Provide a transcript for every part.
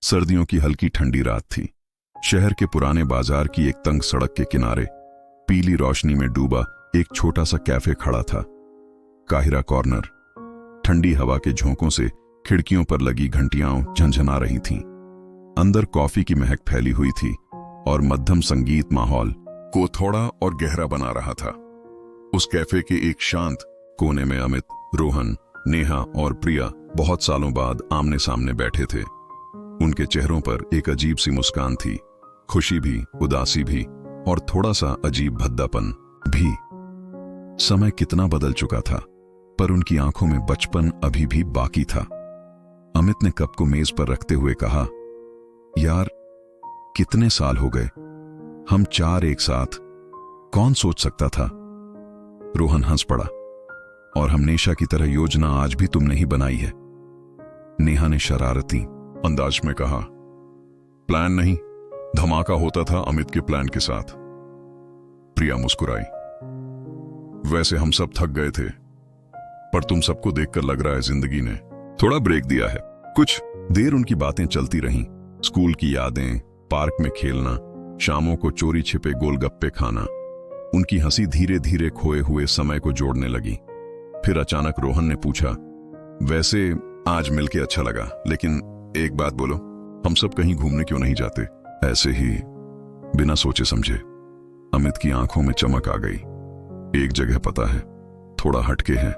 सर्दियों की हल्की ठंडी रात थी। शहर के पुराने बाजार की एक तंग सड़क के किनारे पीली रोशनी में डूबा एक छोटा सा कैफे खड़ा था, काहिरा कॉर्नर। ठंडी हवा के झोंकों से खिड़कियों पर लगी घंटियां झंझना रही थीं। अंदर कॉफी की महक फैली हुई थी और मध्यम संगीत माहौल को थोड़ा और गहरा बना रहा था। उस कैफे के एक शांत कोने में अमित, रोहन, नेहा और प्रिया बहुत सालों बाद आमने सामने बैठे थे। उनके चेहरों पर एक अजीब सी मुस्कान थी, खुशी भी, उदासी भी और थोड़ा सा अजीब भद्दापन भी। समय कितना बदल चुका था, पर उनकी आंखों में बचपन अभी भी बाकी था। अमित ने कप को मेज पर रखते हुए कहा, यार कितने साल हो गए, हम चार एक साथ, कौन सोच सकता था। रोहन हंस पड़ा, और हमेशा की तरह योजना आज भी तुमने ही बनाई है। नेहा ने शरारती अंदाज में कहा, प्लान नहीं, धमाका होता था अमित के प्लान के साथ। प्रिया मुस्कुराई, वैसे हम सब थक गए थे, पर तुम सबको देखकर लग रहा है जिंदगी ने थोड़ा ब्रेक दिया है। कुछ देर उनकी बातें चलती रहीं, स्कूल की यादें, पार्क में खेलना, शामों को चोरी छिपे गोलगप्पे खाना। उनकी हंसी धीरे धीरे खोए हुए समय को जोड़ने लगी। फिर अचानक रोहन ने पूछा, वैसे आज मिलके अच्छा लगा, लेकिन एक बात बोलो, हम सब कहीं घूमने क्यों नहीं जाते? ऐसे ही बिना सोचे समझे। अमित की आंखों में चमक आ गई। एक जगह पता है, थोड़ा हटके है,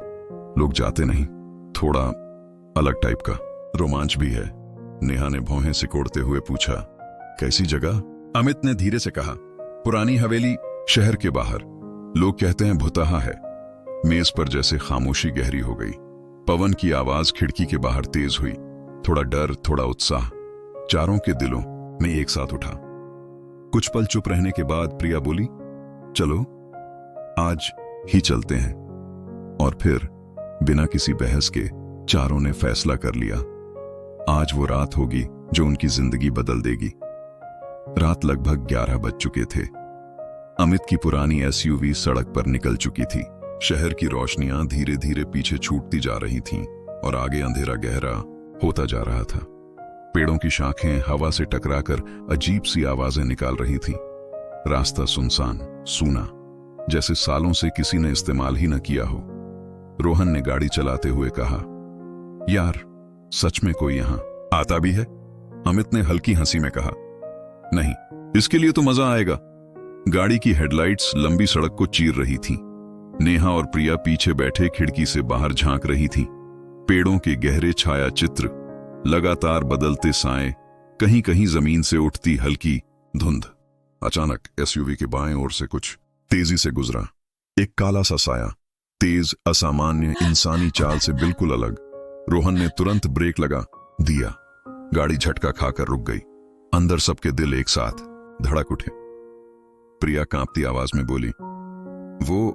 लोग जाते नहीं, थोड़ा अलग टाइप का, रोमांच भी है। नेहा ने भौहें सिकोड़ते हुए पूछा, कैसी जगह? अमित ने धीरे से कहा, पुरानी हवेली, शहर के बाहर। लोग कहते हैं भुतहा है। मेज पर जैसे खामोशी गहरी हो गई। पवन की आवाज खिड़की के बाहर तेज हुई, थोड़ा डर, थोड़ा उत्साह, चारों के दिलों में एक साथ उठा। कुछ पल चुप रहने के बाद प्रिया बोली, चलो आज ही चलते हैं। और फिर बिना किसी बहस के चारों ने फैसला कर लिया। आज वो रात होगी जो उनकी जिंदगी बदल देगी। रात लगभग 11 बज चुके थे। अमित की पुरानी एसयूवी सड़क पर निकल चुकी थी। शहर की रोशनियां धीरे धीरे पीछे छूटती जा रही थीं और आगे अंधेरा गहरा होता जा रहा था। पेड़ों की शाखें हवा से टकराकर अजीब सी आवाजें निकाल रही थीं। रास्ता सुनसान, सूना, जैसे सालों से किसी ने इस्तेमाल ही न किया हो। रोहन ने गाड़ी चलाते हुए कहा, यार सच में कोई यहां आता भी है? अमित ने हल्की हंसी में कहा, नहीं, इसके लिए तो मजा आएगा। गाड़ी की हेडलाइट्स लंबी सड़क को चीर रही थीं। नेहा और प्रिया पीछे बैठे खिड़की से बाहर झांक रही थीं। पेड़ों के गहरे छाया चित्र, लगातार बदलते साए, कहीं कहीं जमीन से उठती हल्की धुंध। अचानक एसयूवी के बाएं ओर से कुछ तेजी से गुजरा। एक काला सा साया, तेज, असामान्य, इंसानी चाल से बिल्कुल अलग। रोहन ने तुरंत ब्रेक लगा दिया। गाड़ी झटका खाकर रुक गई। अंदर सबके दिल एक साथ धड़क उठे। प्रिया कांपती आवाज में बोली, वो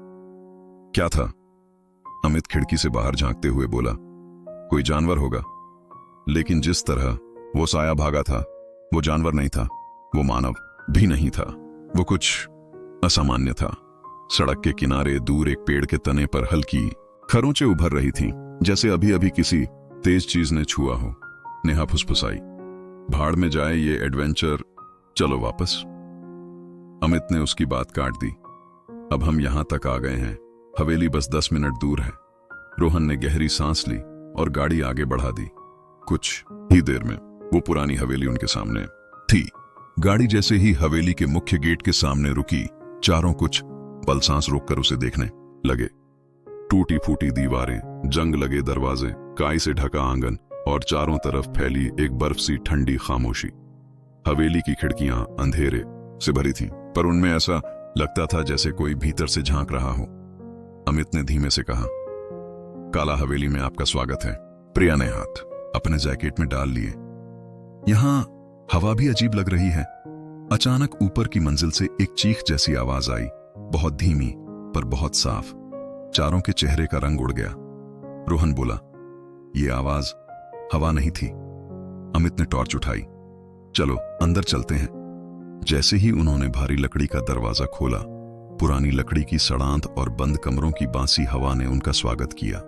क्या था? अमित खिड़की से बाहर झांकते हुए बोला, कोई जानवर होगा। लेकिन जिस तरह वो साया भागा था, वो जानवर नहीं था, वो मानव भी नहीं था, वो कुछ असामान्य था। सड़क के किनारे दूर एक पेड़ के तने पर हल्की खरोंचें उभर रही थीं, जैसे अभी अभी किसी तेज चीज ने छुआ हो। नेहा फुसफुसाई, भाड़ में जाए ये एडवेंचर, चलो वापस। अमित ने उसकी बात काट दी, अब हम यहां तक आ गए हैं, हवेली बस 10 मिनट दूर है। रोहन ने गहरी सांस ली और गाड़ी आगे बढ़ा दी। कुछ ही देर में वो पुरानी हवेली उनके सामने थी। गाड़ी जैसे ही हवेली के मुख्य गेट के सामने रुकी, चारों कुछ पल सांस रोककर उसे देखने लगे। टूटी फूटी दीवारें, जंग लगे दरवाजे, काई से ढका आंगन और चारों तरफ फैली एक बर्फ सी ठंडी खामोशी। हवेली की खिड़कियां अंधेरे से भरी थीं, पर उनमें ऐसा लगता था जैसे कोई भीतर से झांक रहा हो। अमित ने धीमे से कहा, काला हवेली में आपका स्वागत है। प्रिया ने हाथ अपने जैकेट में डाल लिए। यहां हवा भी अजीब लग रही है। अचानक ऊपर की मंजिल से एक चीख जैसी आवाज आई, बहुत धीमी पर बहुत साफ। चारों के चेहरे का रंग उड़ गया। रोहन बोला, यह आवाज हवा नहीं थी। अमित ने टॉर्च उठाई, चलो अंदर चलते हैं। जैसे ही उन्होंने भारी लकड़ी का दरवाजा खोला, पुरानी लकड़ी की सड़ांध और बंद कमरों की बांसी हवा ने उनका स्वागत किया।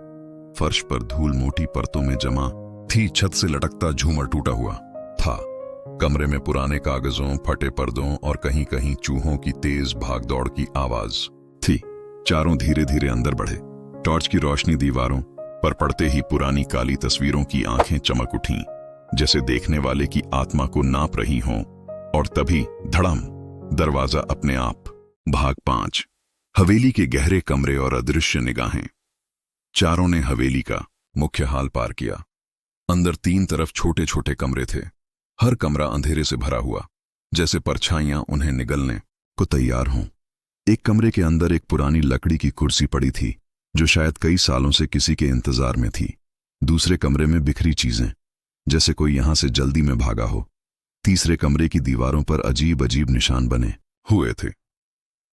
फर्श पर धूल मोटी परतों में जमा थी, छत से लटकता झूमर टूटा हुआ था। कमरे में पुराने कागजों, फटे पर्दों और कहीं कहीं चूहों की तेज भागदौड़ की आवाज थी। चारों धीरे धीरे अंदर बढ़े। टॉर्च की रोशनी दीवारों पर पड़ते ही पुरानी काली तस्वीरों की आंखें चमक उठीं, जैसे देखने वाले की आत्मा को नाप रही हों। और तभी धड़म, दरवाजा अपने आप। भाग 5। हवेली के गहरे कमरे और अदृश्य निगाहें। चारों ने हवेली का मुख्य हाल पार किया। अंदर 3 तरफ छोटे छोटे कमरे थे। हर कमरा अंधेरे से भरा हुआ, जैसे परछाइयां उन्हें निगलने को तैयार हों। एक कमरे के अंदर एक पुरानी लकड़ी की कुर्सी पड़ी थी, जो शायद कई सालों से किसी के इंतजार में थी। दूसरे कमरे में बिखरी चीजें, जैसे कोई यहां से जल्दी में भागा हो। तीसरे कमरे की दीवारों पर अजीब अजीब निशान बने हुए थे,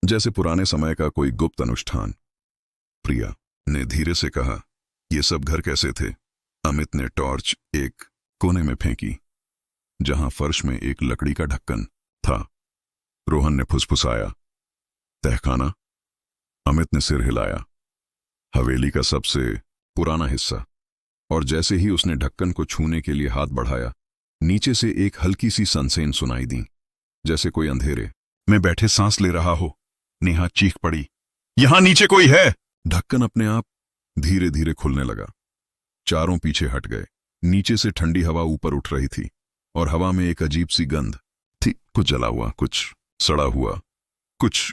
जैसे पुराने समय का कोई गुप्त अनुष्ठान। प्रिया ने धीरे से कहा, ये सब घर कैसे थे? अमित ने टॉर्च एक कोने में फेंकी, जहां फर्श में एक लकड़ी का ढक्कन था। रोहन ने फुसफुसाया, तहखाना? अमित ने सिर हिलाया, हवेली का सबसे पुराना हिस्सा। और जैसे ही उसने ढक्कन को छूने के लिए हाथ बढ़ाया, नीचे से एक हल्की सी सनसनी सुनाई दी, जैसे कोई अंधेरे में बैठे सांस ले रहा हो। नेहा चीख पड़ी, यहां नीचे कोई है! ढक्कन अपने आप धीरे धीरे खुलने लगा। चारों पीछे हट गए। नीचे से ठंडी हवा ऊपर उठ रही थी, और हवा में एक अजीब सी गंध थी, कुछ जला हुआ, कुछ सड़ा हुआ, कुछ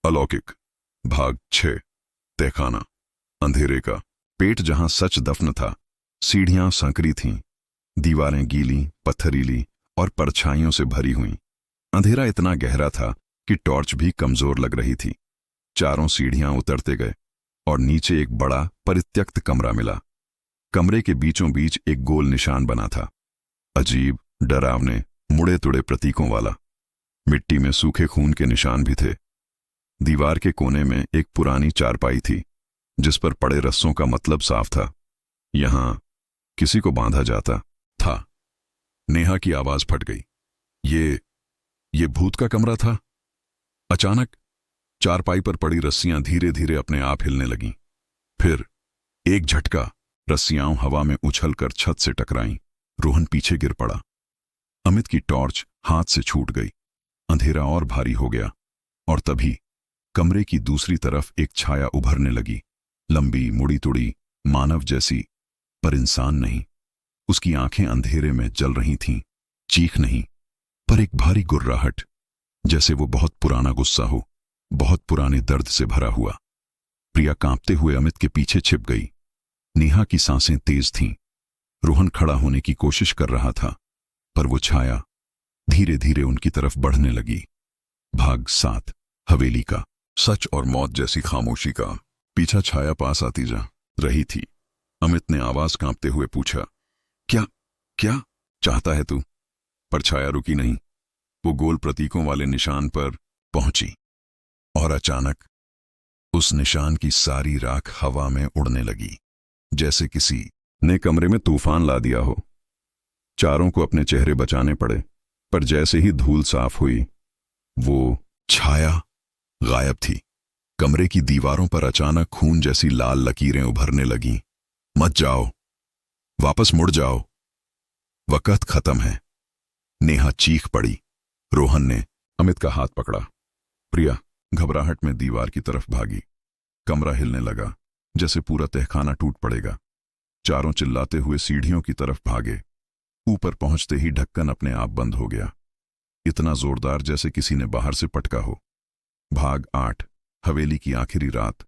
अलौकिक। भाग 6। तहखाना। अंधेरे का पेट जहां सच दफन था। सीढ़ियां संकरी थीं, दीवारें गीली, पत्थरीली और परछाइयों से भरी हुई। अंधेरा इतना गहरा था कि टॉर्च भी कमजोर लग रही थी। चारों सीढ़ियां उतरते गए और नीचे एक बड़ा परित्यक्त कमरा मिला। कमरे के बीचों बीच एक गोल निशान बना था, अजीब, डरावने, मुड़े तुड़े प्रतीकों वाला। मिट्टी में सूखे खून के निशान भी थे। दीवार के कोने में एक पुरानी चारपाई थी, जिस पर पड़े रस्सों का मतलब साफ था, यहां किसी को बांधा जाता था। नेहा की आवाज फट गई, ये भूत का कमरा था? अचानक चारपाई पर पड़ी रस्सियां धीरे धीरे अपने आप हिलने लगीं। फिर एक झटका, रस्सियां हवा में उछलकर छत से टकराईं। रोहन पीछे गिर पड़ा। अमित की टॉर्च हाथ से छूट गई। अंधेरा और भारी हो गया, और तभी कमरे की दूसरी तरफ एक छाया उभरने लगी, लंबी, मुड़ी तुड़ी, मानव जैसी, पर इंसान नहीं। उसकी आंखें अंधेरे में जल रही थीं। चीख नहीं, पर एक भारी गुर्राहट, जैसे वो बहुत पुराना गुस्सा हो, बहुत पुराने दर्द से भरा हुआ। प्रिया कांपते हुए अमित के पीछे छिप गई। नेहा की सांसें तेज थीं। रोहन खड़ा होने की कोशिश कर रहा था, पर वो छाया धीरे धीरे उनकी तरफ बढ़ने लगी। भाग 7। हवेली का सच और मौत जैसी खामोशी का पीछा छाया पास आती जा रही थी। अमित ने आवाज कांपते हुए पूछा, क्या चाहता है तू? पर छाया रुकी नहीं। वो गोल प्रतीकों वाले निशान पर पहुंची, और अचानक उस निशान की सारी राख हवा में उड़ने लगी, जैसे किसी ने कमरे में तूफान ला दिया हो। चारों को अपने चेहरे बचाने पड़े, पर जैसे ही धूल साफ हुई, वो छाया गायब थी। कमरे की दीवारों पर अचानक खून जैसी लाल लकीरें उभरने लगीं। मत जाओ, वापस मुड़ जाओ, वक्त खत्म है। नेहा चीख पड़ी। रोहन ने अमित का हाथ पकड़ा। प्रिया घबराहट में दीवार की तरफ भागी। कमरा हिलने लगा, जैसे पूरा तहखाना टूट पड़ेगा। चारों चिल्लाते हुए सीढ़ियों की तरफ भागे। ऊपर पहुंचते ही ढक्कन अपने आप बंद हो गया, इतना जोरदार जैसे किसी ने बाहर से पटका हो। भाग 8। हवेली की आखिरी रात।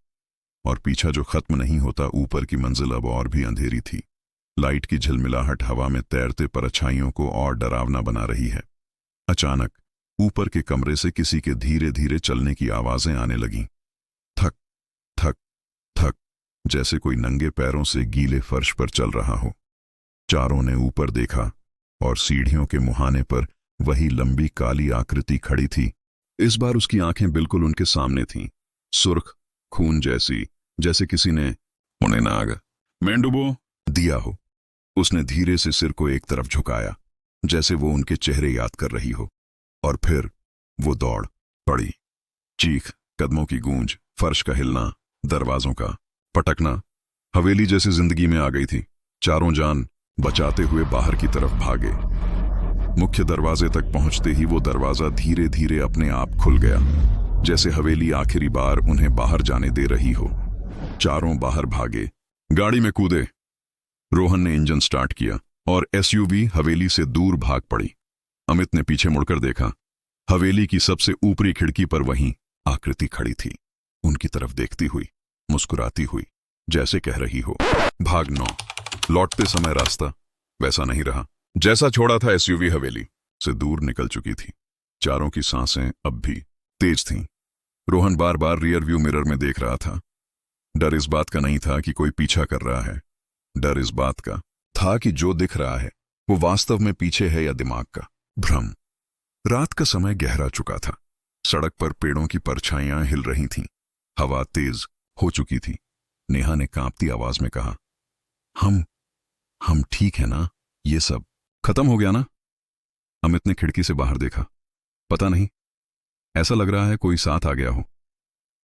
और पीछा जो खत्म नहीं होता, ऊपर की मंजिल अब और भी अंधेरी थी। लाइट की झिलमिलाहट हवा में तैरते परछाइयों को और डरावना बना रही है। अचानक ऊपर के कमरे से किसी के धीरे धीरे चलने की आवाजें आने लगीं। थक थक थक, जैसे कोई नंगे पैरों से गीले फर्श पर चल रहा हो। चारों ने ऊपर देखा, और सीढ़ियों के मुहाने पर वही लंबी काली आकृति खड़ी थी। इस बार उसकी आंखें बिल्कुल उनके सामने थीं, सुर्ख, खून जैसी, जैसे किसी ने उन्हें नाग में डुबो दिया हो। उसने धीरे से सिर को एक तरफ झुकाया, जैसे वो उनके चेहरे याद कर रही हो। और फिर वो दौड़ पड़ी। चीख, कदमों की गूंज, फर्श का हिलना, दरवाजों का पटकना, हवेली जैसे जिंदगी में आ गई थी। चारों जान बचाते हुए बाहर की तरफ भागे। मुख्य दरवाजे तक पहुंचते ही वो दरवाजा धीरे धीरे अपने आप खुल गया, जैसे हवेली आखिरी बार उन्हें बाहर जाने दे रही हो। चारों बाहर भागे, गाड़ी में कूदे। रोहन ने इंजन स्टार्ट किया और एसयूवी हवेली से दूर भाग पड़ी। अमित ने पीछे मुड़कर देखा। हवेली की सबसे ऊपरी खिड़की पर वहीं आकृति खड़ी थी, उनकी तरफ देखती हुई, मुस्कुराती हुई, जैसे कह रही हो, भाग 9। लौटते समय रास्ता वैसा नहीं रहा जैसा छोड़ा था। एसयूवी हवेली से दूर निकल चुकी थी। चारों की सांसें अब भी तेज थीं। रोहन बार बार रियर व्यू मिरर में देख रहा था। डर इस बात का नहीं था कि कोई पीछा कर रहा है, डर इस बात का था कि जो दिख रहा है वो वास्तव में पीछे है या दिमाग का भ्रम। रात का समय गहरा चुका था। सड़क पर पेड़ों की परछाइयां हिल रही थीं। हवा तेज हो चुकी थी। नेहा ने कांपती आवाज में कहा, हम ठीक है ना? ये सब खत्म हो गया ना? अमित ने खिड़की से बाहर देखा। पता नहीं, ऐसा लग रहा है कोई साथ आ गया हो।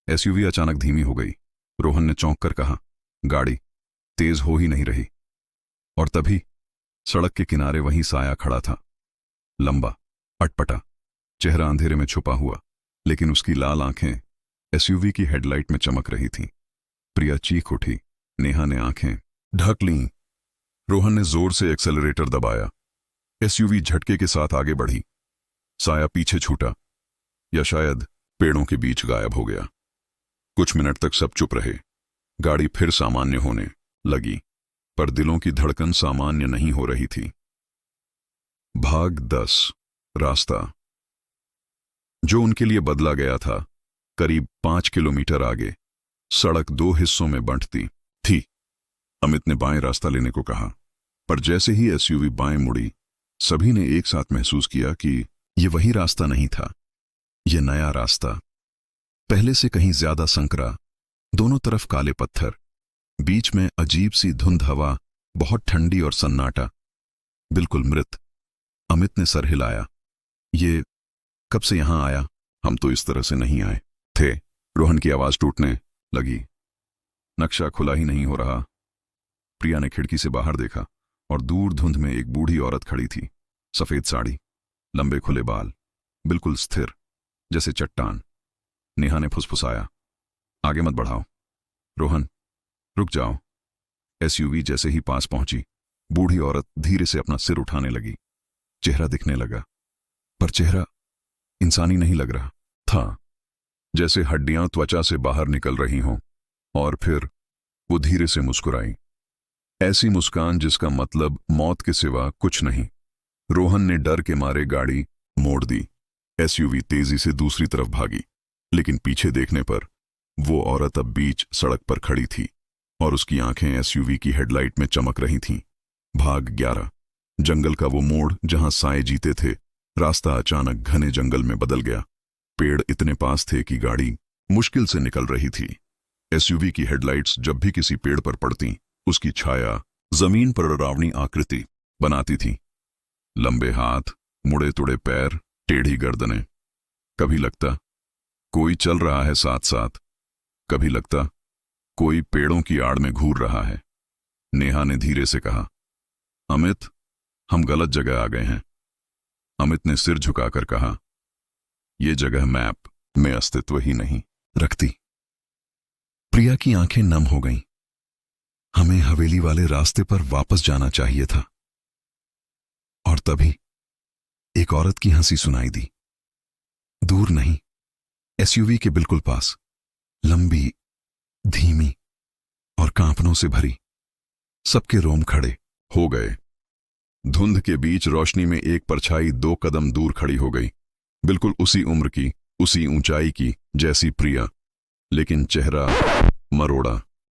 एसयूवी अचानक धीमी हो गई। रोहन ने चौंक कर कहा, गाड़ी तेज हो ही नहीं रही। और तभी सड़क के किनारे वहीं साया खड़ा था, लंबा, अटपटा, चेहरा अंधेरे में छुपा हुआ, लेकिन उसकी लाल आंखें एसयूवी की हेडलाइट में चमक रही थीं। प्रिया चीख उठी। नेहा ने आंखें ढक लीं। रोहन ने जोर से एक्सेलरेटर दबाया। एसयूवी झटके के साथ आगे बढ़ी। साया पीछे छूटा, या शायद पेड़ों के बीच गायब हो गया। कुछ मिनट तक सब चुप रहे। गाड़ी फिर सामान्य होने लगी, पर दिलों की धड़कन सामान्य नहीं हो रही थी। भाग 10। रास्ता जो उनके लिए बदला गया था, करीब 5 किलोमीटर आगे सड़क 2 हिस्सों में बंटती थी। अमित ने बाएं रास्ता लेने को कहा, पर जैसे ही एसयूवी बाएं मुड़ी, सभी ने एक साथ महसूस किया कि यह वही रास्ता नहीं था। यह नया रास्ता, पहले से कहीं ज्यादा संकरा, दोनों तरफ काले पत्थर, बीच में अजीब सी धुंध हवा, बहुत ठंडी और सन्नाटा, बिल्कुल मृत। अमित ने सर हिलाया। ये कब से यहां आया? हम तो इस तरह से नहीं आए थे। रोहन की आवाज टूटने लगी। नक्शा खुला ही नहीं हो रहा। प्रिया ने खिड़की से बाहर देखा और दूर धुंध में एक बूढ़ी औरत खड़ी थी। सफेद साड़ी, लंबे खुले बाल, बिल्कुल स्थिर, जैसे चट्टान। नेहा ने फुसफुसाया, आगे मत बढ़ाओ। रोहन, रुक जाओ। एसयूवी जैसे ही पास पहुंची, बूढ़ी औरत धीरे से अपना सिर उठाने लगी। चेहरा दिखने लगा, पर चेहरा इंसानी नहीं लग रहा था, जैसे हड्डियां त्वचा से बाहर निकल रही हों। और फिर वो धीरे से मुस्कुराई, ऐसी मुस्कान जिसका मतलब मौत के सिवा कुछ नहीं। रोहन ने डर के मारे गाड़ी मोड़ दी। एसयूवी तेजी से दूसरी तरफ भागी, लेकिन पीछे देखने पर वो औरत अब बीच सड़क पर खड़ी थी और उसकी आंखें एसयूवी की हेडलाइट में चमक रही थीं। भाग 11। जंगल का वो मोड़ जहां साए जीते थे। रास्ता अचानक घने जंगल में बदल गया। पेड़ इतने पास थे कि गाड़ी मुश्किल से निकल रही थी। एसयूवी की हेडलाइट्स जब भी किसी पेड़ पर पड़ती, उसकी छाया जमीन पर डरावनी आकृति बनाती थी। लंबे हाथ, मुड़े तुड़े पैर, टेढ़ी गर्दनें। कभी लगता कोई चल रहा है साथ साथ, कभी लगता कोई पेड़ों की आड़ में घूर रहा है। नेहा ने धीरे से कहा, अमित, हम गलत जगह आ गए हैं। अमित ने सिर झुकाकर कहा, यह जगह मैप में अस्तित्व ही नहीं रखती। प्रिया की आंखें नम हो गईं। हमें हवेली वाले रास्ते पर वापस जाना चाहिए था। और तभी एक औरत की हंसी सुनाई दी। दूर नहीं, एसयूवी के बिल्कुल पास, लंबी, धीमी और कांपनों से भरी। सबके रोम खड़े हो गए। धुंध के बीच रोशनी में एक परछाई 2 कदम दूर खड़ी हो गई, बिल्कुल उसी उम्र की, उसी ऊंचाई की जैसी प्रिया, लेकिन चेहरा मरोड़ा,